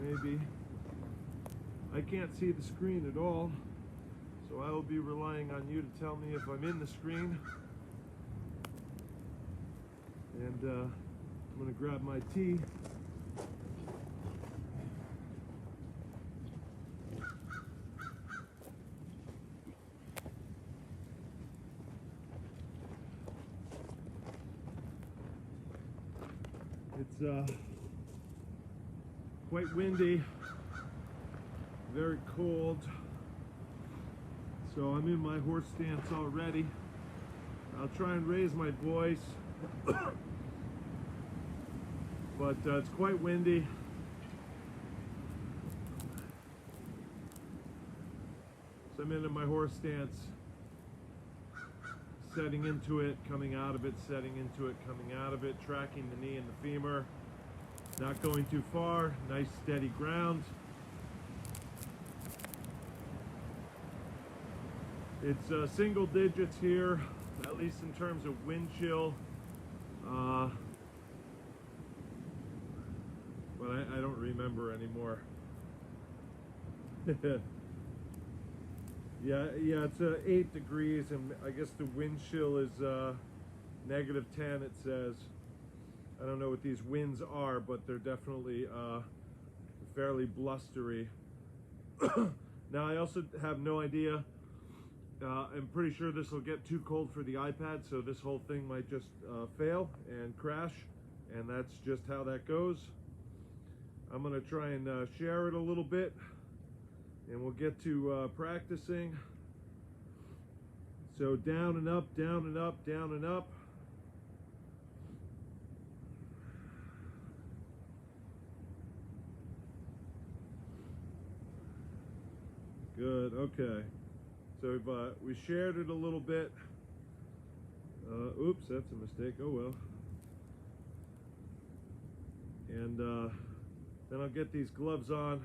maybe. I can't see the screen at all, so I will be relying on you to tell me if I'm in the screen. And I'm going to grab my tea. It's quite windy, very cold, so I'm in my horse stance already. I'll try and raise my voice, but it's quite windy. So I'm in my horse stance, setting into it, coming out of it, setting into it, coming out of it, tracking the knee and the femur, not going too far, nice steady ground. It's single digits here, at least in terms of wind chill, but I don't remember anymore. Yeah, it's 8 degrees, and I guess the wind chill is -10, it says. I don't know what these winds are, but they're definitely fairly blustery. Now, I also have no idea. I'm pretty sure this will get too cold for the iPad, so this whole thing might just fail and crash, and that's just how that goes. I'm going to try and share it a little bit, and we'll get to practicing. So down and up, down and up, down and up. Good, okay. So we shared it a little bit. Oops, that's a mistake, oh well. And then I'll get these gloves on.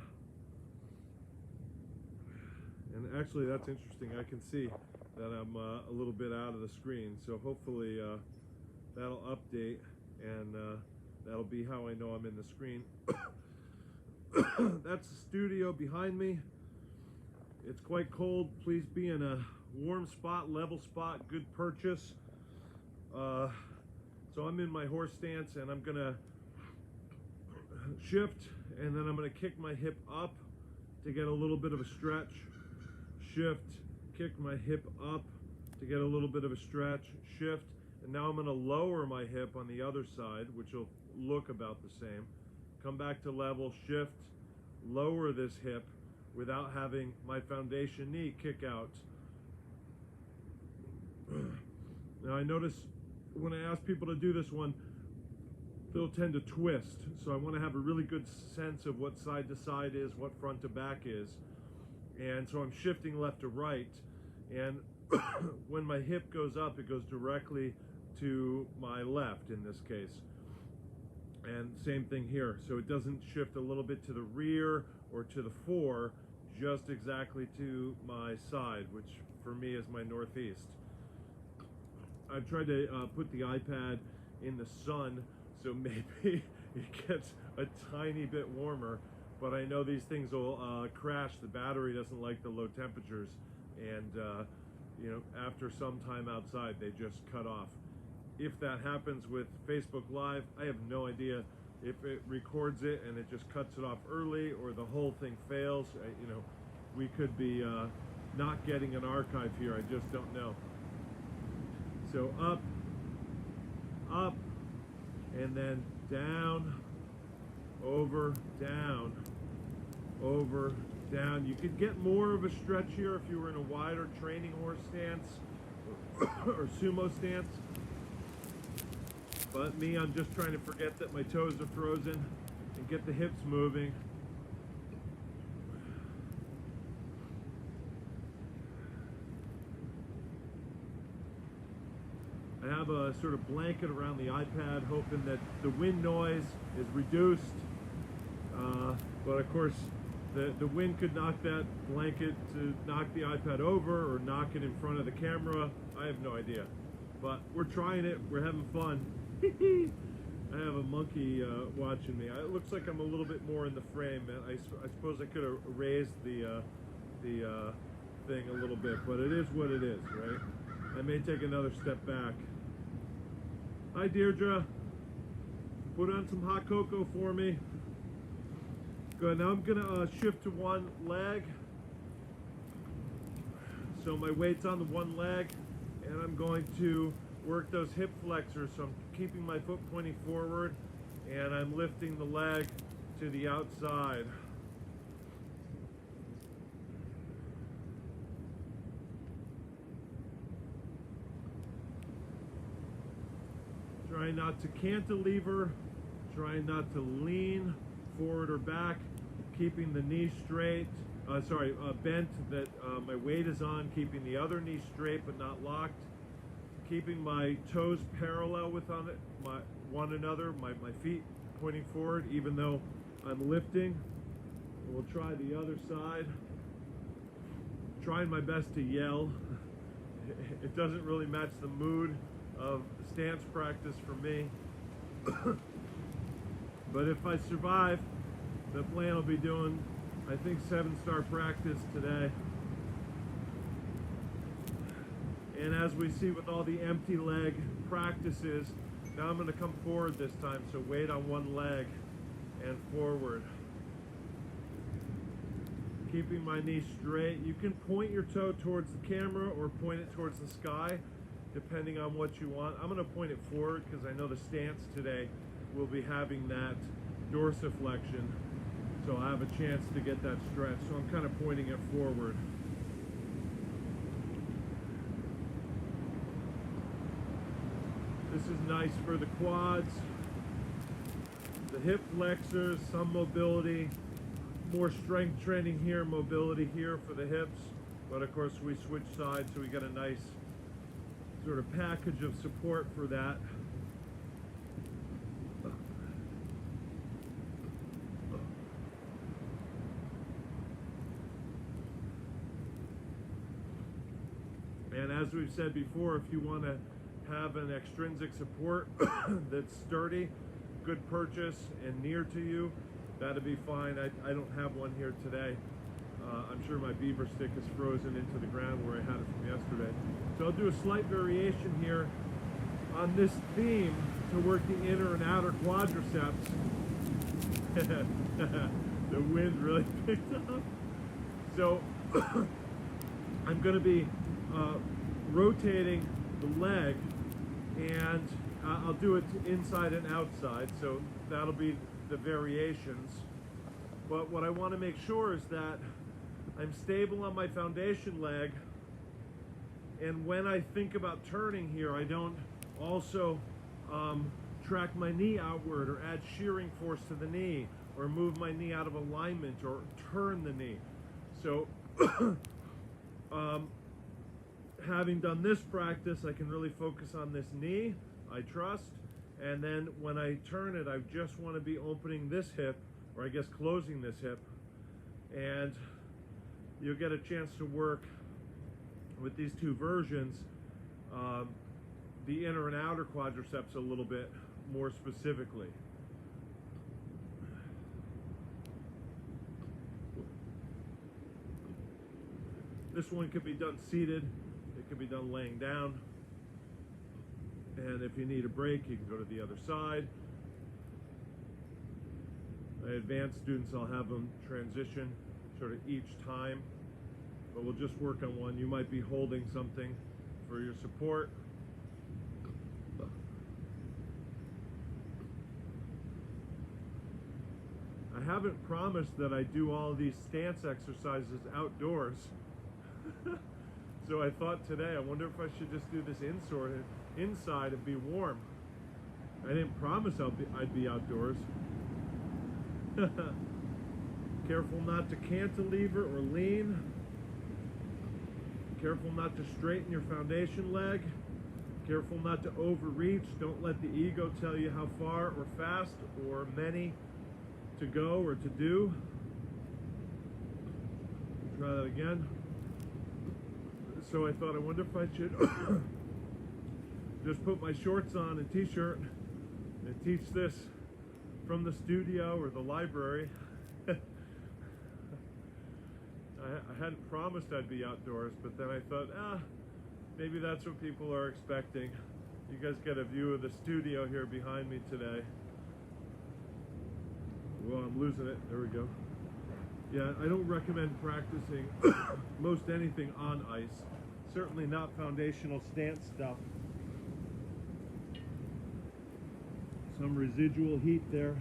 And actually, that's interesting. I can see that I'm a little bit out of the screen. So hopefully that'll update, and that'll be how I know I'm in the screen. That's the studio behind me. It's quite cold. Please be in a warm spot, level spot, good purchase. So I'm in my horse stance, and I'm gonna shift, and then I'm gonna kick my hip up to get a little bit of a stretch. Shift, kick my hip up to get a little bit of a stretch, shift, and now I'm gonna lower my hip on the other side, which will look about the same. Come back to level, shift, lower this hip, without having my foundation knee kick out. Now I notice when I ask people to do this one, they'll tend to twist. So I want to have a really good sense of what side to side is, what front to back is. And so I'm shifting left to right. And when my hip goes up, it goes directly to my left in this case. And same thing here. So it doesn't shift a little bit to the rear or to the fore, just exactly to my side, which for me is my northeast. I've tried to put the iPad in the sun, so maybe it gets a tiny bit warmer, but I know these things will crash. The battery doesn't like the low temperatures, and you know, after some time outside, they just cut off. If that happens with Facebook Live, I have no idea if it records it and it just cuts it off early, or the whole thing fails. You know, we could be not getting an archive here. I just don't know. So up, up, and then down, over, down, over, down. You could get more of a stretch here if you were in a wider training horse stance or sumo stance. But me, I'm just trying to forget that my toes are frozen and get the hips moving. I have a sort of blanket around the iPad, hoping that the wind noise is reduced. But of course, the wind could knock that blanket to knock the iPad over or knock it in front of the camera. I have no idea. But we're trying it. We're having fun. I have a monkey watching me. It looks like I'm a little bit more in the frame. I suppose I could have raised the thing a little bit, but it is what it is, right? I may take another step back. Hi, Deirdre. Put on some hot cocoa for me. Good. Now I'm gonna shift to one leg. So my weight's on the one leg, and I'm going to work those hip flexors. So I'm keeping my foot pointing forward, and I'm lifting the leg to the outside. Trying not to cantilever, trying not to lean forward or back, keeping the knee straight, bent that my weight is on, keeping the other knee straight but not locked, keeping my toes parallel with one another, my feet pointing forward even though I'm lifting. We'll try the other side. Trying my best to yell. It doesn't really match the mood of stance practice for me. But if I survive, the plan will be doing, I think, 7-star practice today. And as we see with all the empty leg practices, now I'm going to come forward this time, so weight on one leg and forward. Keeping my knee straight. You can point your toe towards the camera or point it towards the sky, depending on what you want. I'm going to point it forward because I know the stance today will be having that dorsiflexion, so I have a chance to get that stretch. So I'm kind of pointing it forward. This is nice for the quads, the hip flexors, some mobility, more strength training here, mobility here for the hips. But of course we switch sides, so we get a nice sort of package of support for that. And as we've said before, if you want to have an extrinsic support that's sturdy, good purchase, and near to you, that'd be fine. I don't have one here today. I'm sure my beaver stick is frozen into the ground where I had it from yesterday. So I'll do a slight variation here on this theme to work the inner and outer quadriceps. The wind really picked up. So I'm going to be rotating the leg, and I'll do it inside and outside, so that'll be the variations. But what I want to make sure is that I'm stable on my foundation leg, and when I think about turning here, I don't also track my knee outward or add shearing force to the knee or move my knee out of alignment or turn the knee. So having done this practice, I can really focus on this knee, I trust, and then when I turn it, I just want to be opening this hip, or I guess closing this hip, and you'll get a chance to work with these two versions, the inner and outer quadriceps a little bit more specifically. This one could be done seated, it could be done laying down, and if you need a break, you can go to the other side. My advanced students, I'll have them transition sort of each time, but we'll just work on one. You might be holding something for your support. I haven't promised that I do all of these stance exercises outdoors. So I thought today, I wonder if I should just do this inside and be warm. I didn't promise I'd be outdoors. Careful not to cantilever or lean. Careful not to straighten your foundation leg. Careful not to overreach. Don't let the ego tell you how far or fast or many to go or to do. Try that again. So I thought, I wonder if I should just put my shorts on, a t-shirt, and teach this from the studio or the library. I hadn't promised I'd be outdoors, but then I thought, maybe that's what people are expecting. You guys get a view of the studio here behind me today. Well, I'm losing it. There we go. Yeah, I don't recommend practicing most anything on ice. Certainly not foundational stance stuff. Some residual heat there.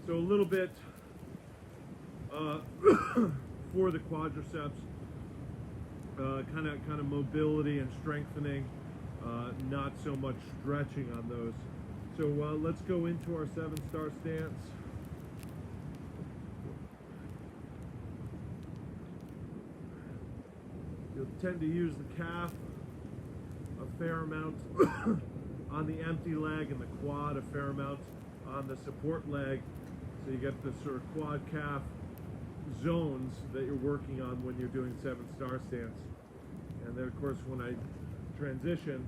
So a little bit for the quadriceps, kind of mobility and strengthening, not so much stretching on those. So let's go into our 7-star stance. You'll tend to use the calf a fair amount on the empty leg and the quad a fair amount on the support leg. So you get the sort of quad calf zones that you're working on when you're doing 7-star stance. And then of course when I transition,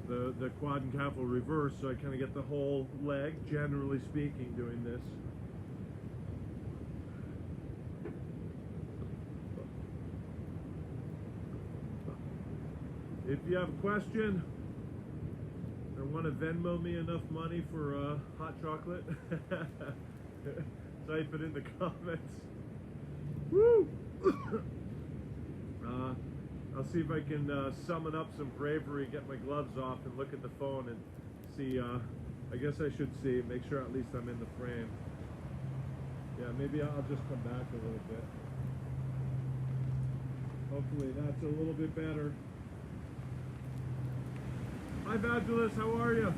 the quad and calf will reverse, so I kind of get the whole leg, generally speaking, doing this. If you have a question or want to Venmo me enough money for hot chocolate, type it in the comments. Woo! I'll see if I can summon up some bravery, get my gloves off, and look at the phone and see. I guess I should see, make sure at least I'm in the frame. Yeah, maybe I'll just come back a little bit. Hopefully that's a little bit better. Hi, Vagilis, how are you?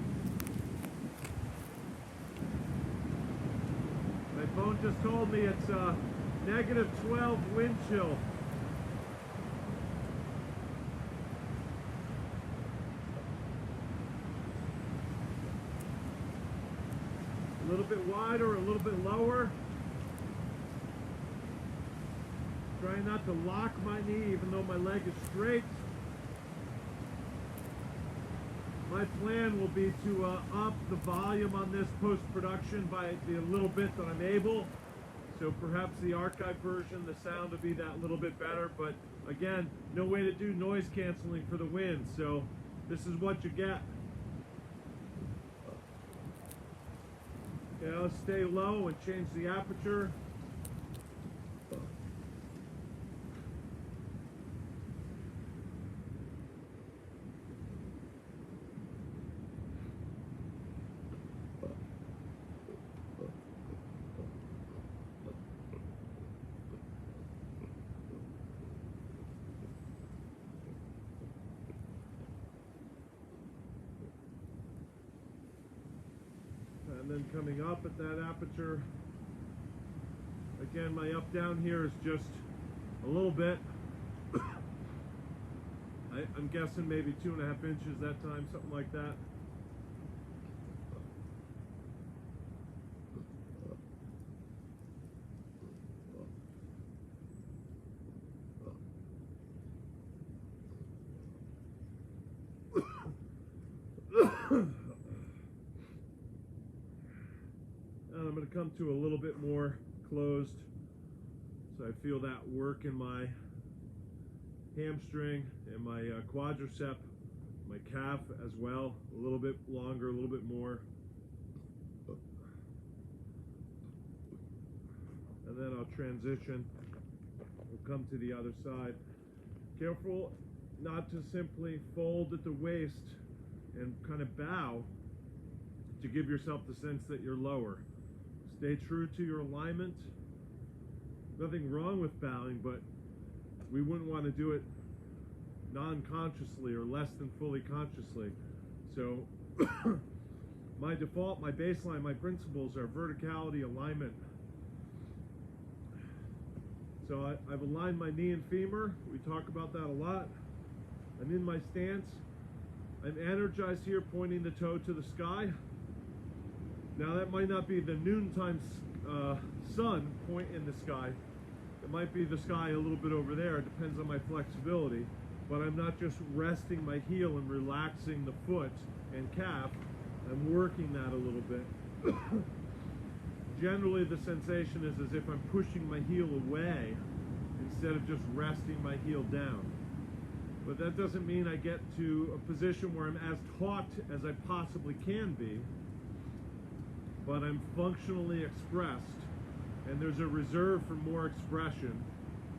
My phone just told me it's negative 12 wind chill. A little bit wider, a little bit lower. Trying not to lock my knee even though my leg is straight. My plan will be to up the volume on this post-production by the little bit that I'm able. So perhaps the archive version, the sound will be that little bit better. But again, no way to do noise canceling for the wind. So this is what you get. Okay, let's stay low and change the aperture. And then coming up at that aperture, again, my up down here is just a little bit. I'm guessing maybe 2.5 inches that time, something like that. And I'm going to come to a little bit more closed, so I feel that work in my hamstring and my quadricep, my calf as well, a little bit longer, a little bit more. And then I'll transition. We'll come to the other side. Careful not to simply fold at the waist and kind of bow to give yourself the sense that you're lower. Stay true to your alignment. Nothing wrong with bowing, but we wouldn't want to do it non-consciously or less than fully consciously. So my default, my baseline, my principles are verticality, alignment. So I've aligned my knee and femur. We talk about that a lot. I'm in my stance. I'm energized here, pointing the toe to the sky. Now that might not be the noontime sun point in the sky. It might be the sky a little bit over there. It depends on my flexibility. but I'm not just resting my heel and relaxing the foot and calf. I'm working that a little bit. Generally, the sensation is as if I'm pushing my heel away instead of just resting my heel down. But that doesn't mean I get to a position where I'm as taut as I possibly can be, but I'm functionally expressed, and there's a reserve for more expression,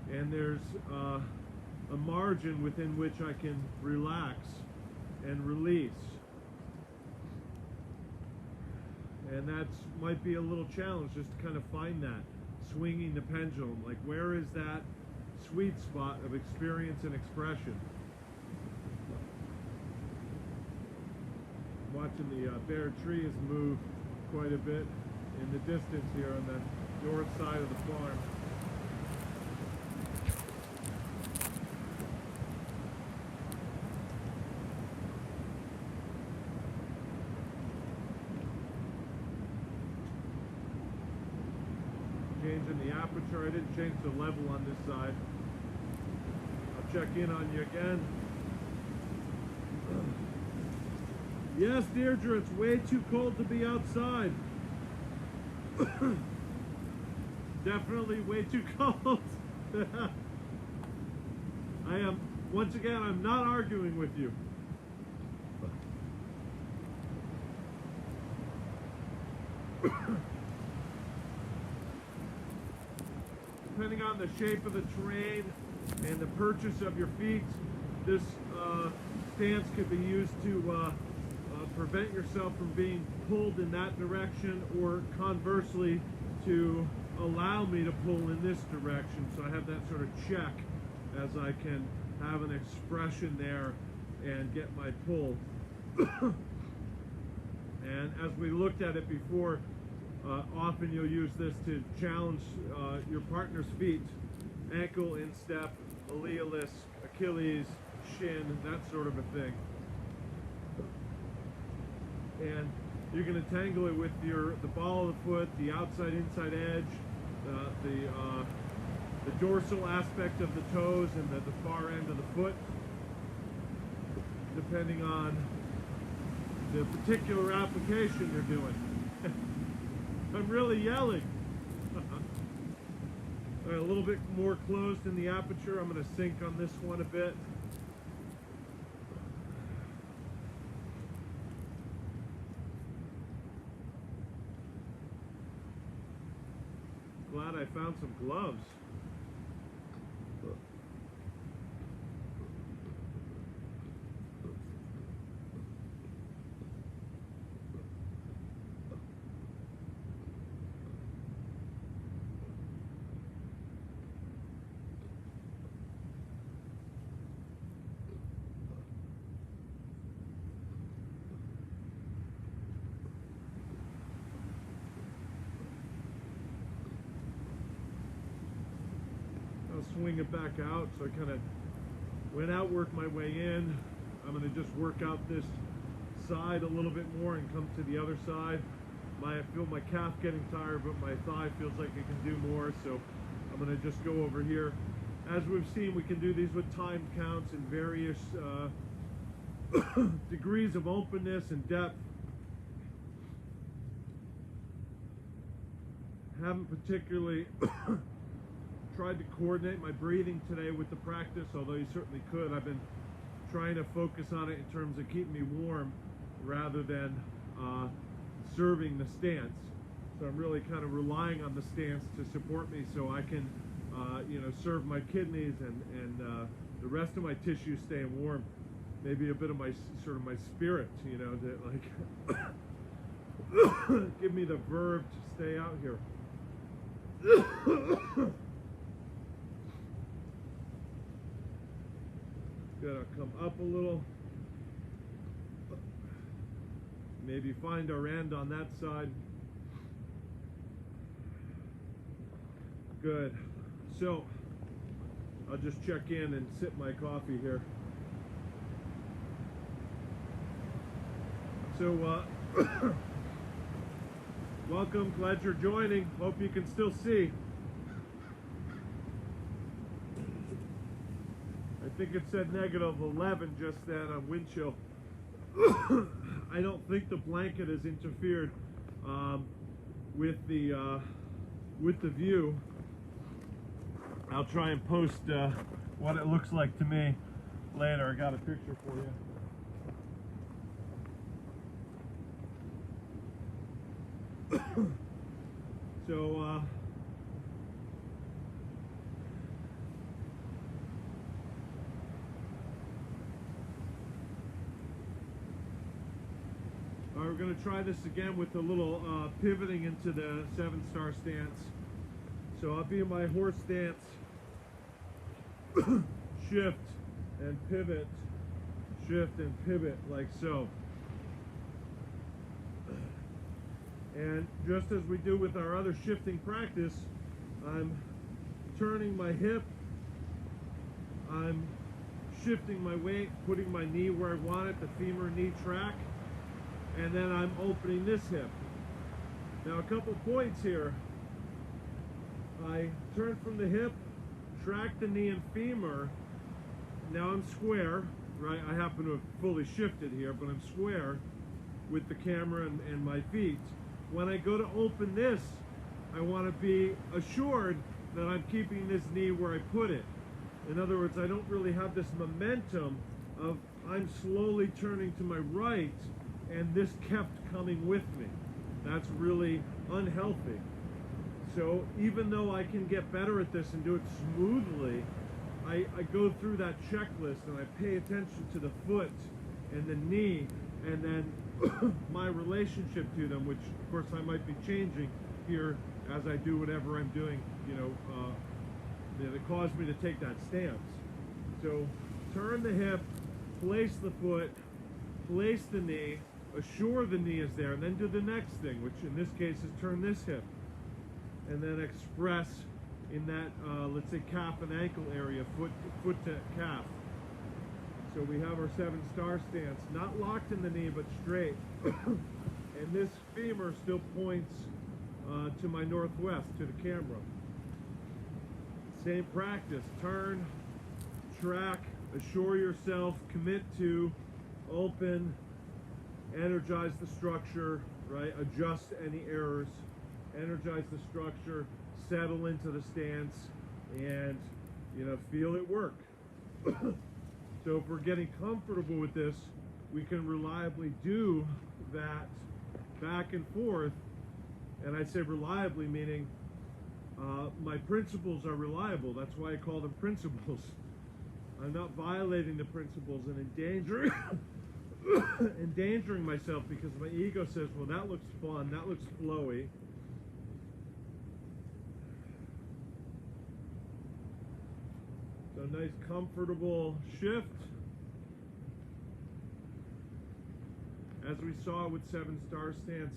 and there's a margin within which I can relax and release. And that might be a little challenge, just to kind of find that, swinging the pendulum. Like, where is that sweet spot of experience and expression? Watching the bare trees move quite a bit in the distance here on the north side of the farm. Changing the aperture. I didn't change the level on this side. I'll check in on you again. Yes, Deirdre, it's way too cold to be outside. Definitely way too cold. I am, once again, I'm not arguing with you. Depending on the shape of the terrain and the purchase of your feet, this stance could be used to prevent yourself from being pulled in that direction, or conversely to allow me to pull in this direction, so I have that sort of check as I can have an expression there and get my pull. And as we looked at it before, often you'll use this to challenge your partner's feet, ankle, instep, malleolus, Achilles, shin, that sort of a thing. And you're going to tangle it with the ball of the foot, the outside inside edge, the dorsal aspect of the toes, and the far end of the foot, depending on the particular application you're doing. I'm really yelling. All right, a little bit more closed in the aperture. I'm going to sink on this one a bit. Glad I found some gloves. Swing it back out, so I kind of went out, worked my way in. I'm going to just work out this side a little bit more and come to the other side. I feel my calf getting tired, but my thigh feels like it can do more, so I'm going to just go over here. As we've seen, we can do these with time counts and various degrees of openness and depth. Haven't particularly tried to coordinate my breathing today with the practice, although you certainly could. I've been trying to focus on it in terms of keeping me warm rather than serving the stance. So I'm really kind of relying on the stance to support me, so I can you know, serve my kidneys and the rest of my tissues staying warm. Maybe a bit of my sort of my spirit, you know, to like give me the verve to stay out here. Gotta come up a little. Maybe find our end on that side. Good. So I'll just check in and sip my coffee here. So welcome, glad you're joining. Hope you can still see. I think it said -11 just then on wind chill. I don't think the blanket has interfered with the view. I'll try and post what it looks like to me later. I got a picture for you. So we're going to try this again with a little pivoting into the 7-star stance. So I'll be in my horse stance, shift and pivot, shift and pivot, like so. And just as we do with our other shifting practice, I'm turning my hip, I'm shifting my weight, putting my knee where I want it, the femur knee track, and then I'm opening this hip. Now a couple points here. I turn from the hip, track the knee and femur. Now I'm square, right? I happen to have fully shifted here, but I'm square with the camera and my feet. When I go to open this, I want to be assured that I'm keeping this knee where I put it. In other words, I don't really have this momentum of I'm slowly turning to my right and this kept coming with me. That's really unhealthy. So even though I can get better at this and do it smoothly, I go through that checklist and I pay attention to the foot and the knee and then my relationship to them, which of course I might be changing here as I do whatever I'm doing, that caused me to take that stance. So turn the hip, place the foot, place the knee, assure the knee is there, and then do the next thing, which in this case is turn this hip, and then express in that, let's say, calf and ankle area, foot to calf. So we have our 7-star stance, not locked in the knee, but straight. And this femur still points to my northwest, to the camera. Same practice, turn, track, assure yourself, commit to, open, energize the structure, right? Adjust any errors, energize the structure, settle into the stance, and feel it work. So if we're getting comfortable with this, we can reliably do that back and forth. And I say reliably, meaning my principles are reliable. That's why I call them principles. I'm not violating the principles and endangering myself because my ego says, well, that looks fun, that looks flowy. So nice comfortable shift. As we saw with 7-star stance,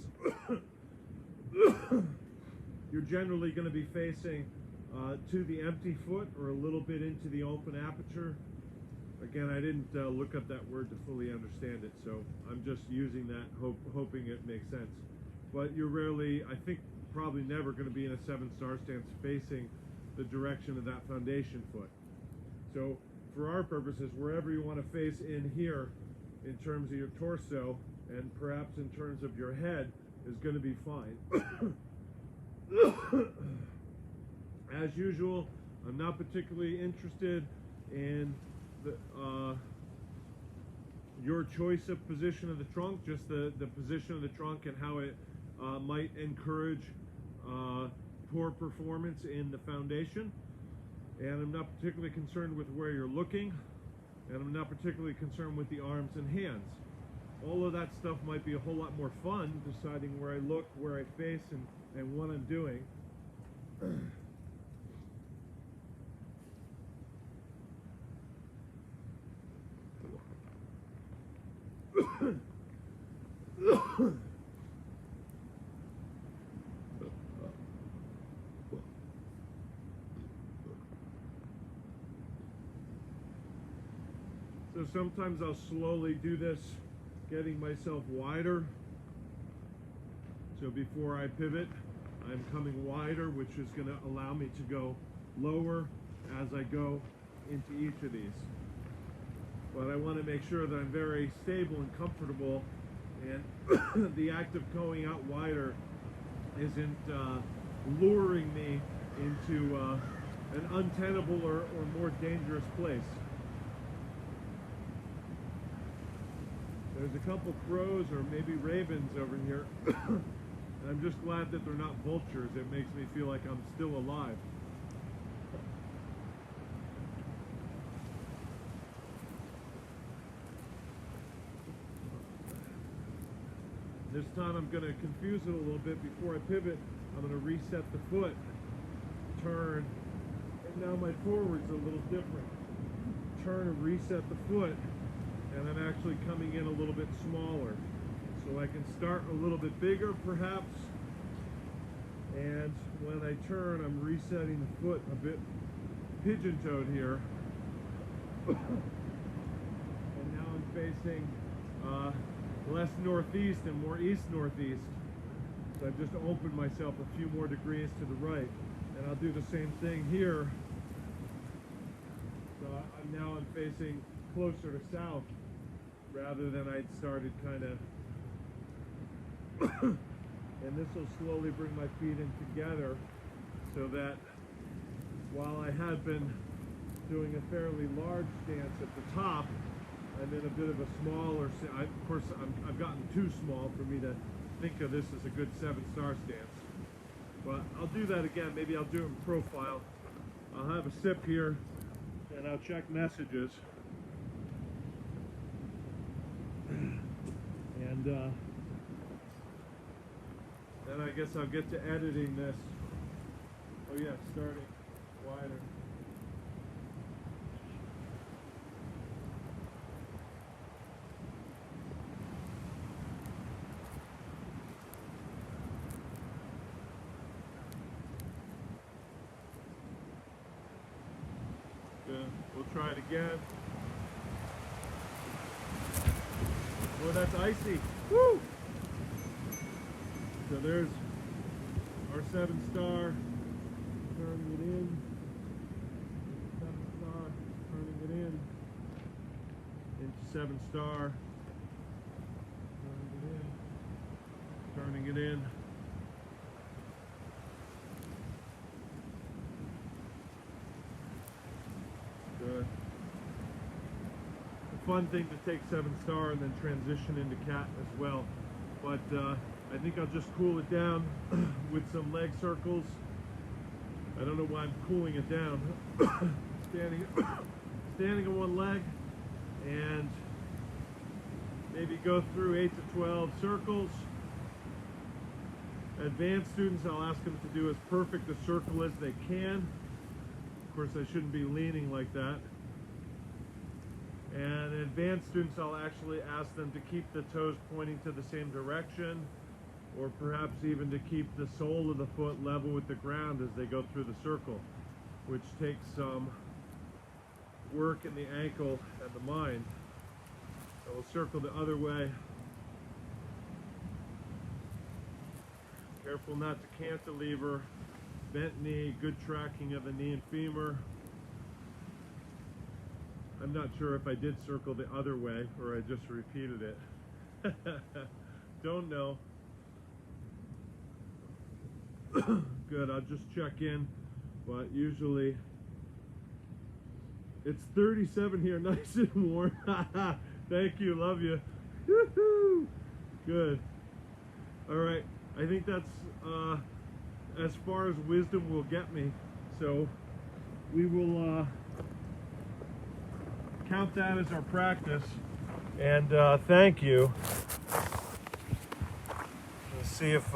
you're generally going to be facing to the empty foot or a little bit into the open aperture. Again, I didn't look up that word to fully understand it, so I'm just using that, hoping it makes sense. But you're rarely, I think probably never going to be in a 7-star stance facing the direction of that foundation foot. So for our purposes, wherever you want to face in here in terms of your torso and perhaps in terms of your head is going to be fine. As usual, I'm not particularly interested in your choice of position of the trunk, just the position of the trunk and how it might encourage poor performance in the foundation. And I'm not particularly concerned with where you're looking, and I'm not particularly concerned with the arms and hands. All of that stuff might be a whole lot more fun, deciding where I look, where I face, and what I'm doing. So sometimes I'll slowly do this, getting myself wider. So before I pivot, I'm coming wider, which is going to allow me to go lower as I go into each of these. but I want to make sure that I'm very stable and comfortable, and the act of going out wider isn't luring me into an untenable or more dangerous place. There's a couple crows or maybe ravens over here. I'm just glad that they're not vultures. It makes me feel like I'm still alive. This time I'm going to confuse it a little bit. Before I pivot, I'm going to reset the foot, turn, and now my forward's a little different. Turn and reset the foot, and I'm actually coming in a little bit smaller. So I can start a little bit bigger perhaps, and when I turn, I'm resetting the foot a bit pigeon-toed here. And now I'm facing less northeast and more east-northeast. So I've just opened myself a few more degrees to the right. And I'll do the same thing here. So now I'm facing closer to south rather than I'd started kind of. And this will slowly bring my feet in together so that while I had been doing a fairly large stance at the top, I'm in a bit of a smaller, of course I've gotten too small for me to think of this as a good 7-star stance. But I'll do that again. Maybe I'll do it in profile. I'll have a sip here and I'll check messages. And then I guess I'll get to editing this. Oh yeah, starting wider. We'll try it again. Oh, that's icy. Woo! So there's our 7-star, turning it in. 7-star, turning it in. Into 7-star. Turning it in. Turning it in. Good. A fun thing to take 7-star and then transition into cat as well. But I think I'll just cool it down with some leg circles. I don't know why I'm cooling it down. Standing on one leg, and maybe go through 8 to 12 circles. Advanced students, I'll ask them to do as perfect a circle as they can. Of course, I shouldn't be leaning like that. And advanced students, I'll actually ask them to keep the toes pointing to the same direction, or perhaps even to keep the sole of the foot level with the ground as they go through the circle, which takes some work in the ankle and the mind. So we'll circle the other way. Careful not to cantilever, bent knee, good tracking of the knee and femur. I'm not sure if I did circle the other way or I just repeated it. Don't know. Good, I'll just check in, but usually it's 37 here, nice and warm. Thank you, love you. Woo-hoo. Good. All right, I think that's as far as wisdom will get me. So we will count that as our practice. And thank you. Let's see if